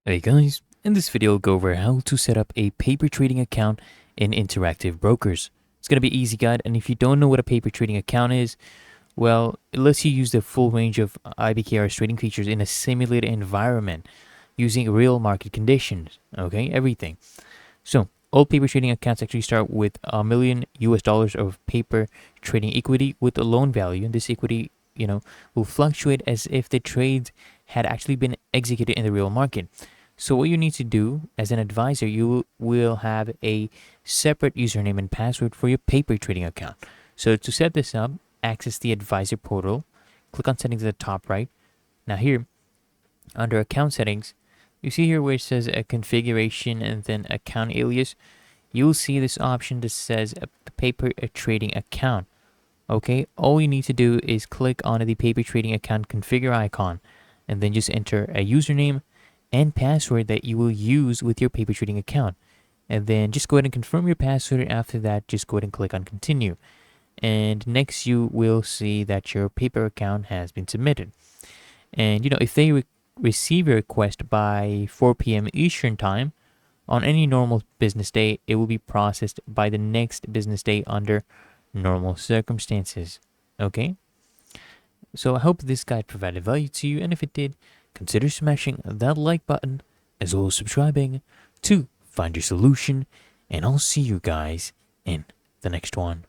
Hey guys, in this video I'll go over how to set up a paper trading account in Interactive Brokers. It's going to be easy guide, and if you don't know what a paper trading account is, well, it lets you use the full range of IBKR's trading features in a simulated environment using real market conditions, okay, everything. So, all paper trading accounts actually start with $1 million US of paper trading equity with a loan value, and this equity, will fluctuate as if the trades had actually been executed in the real market. So what you need to do as an advisor, you will have a separate username and password for your paper trading account. So to set this up, access the advisor portal, click on settings at the top right. Now here, under account settings, you see here where it says a configuration and then account alias. You'll see this option that says a paper trading account. Okay, all you need to do is click on the paper trading account configure icon and then just enter a username and password that you will use with your paper trading account. And then just go ahead and confirm your password. After that, just go ahead and click on continue. And next you will see that your paper account has been submitted. And if they receive your request by 4 p.m. Eastern time on any normal business day, it will be processed by the next business day under normal circumstances. Okay, so I hope this guide provided value to you, and if it did, consider smashing that like button as well as subscribing to Find Your Solution, and I'll see you guys in the next one.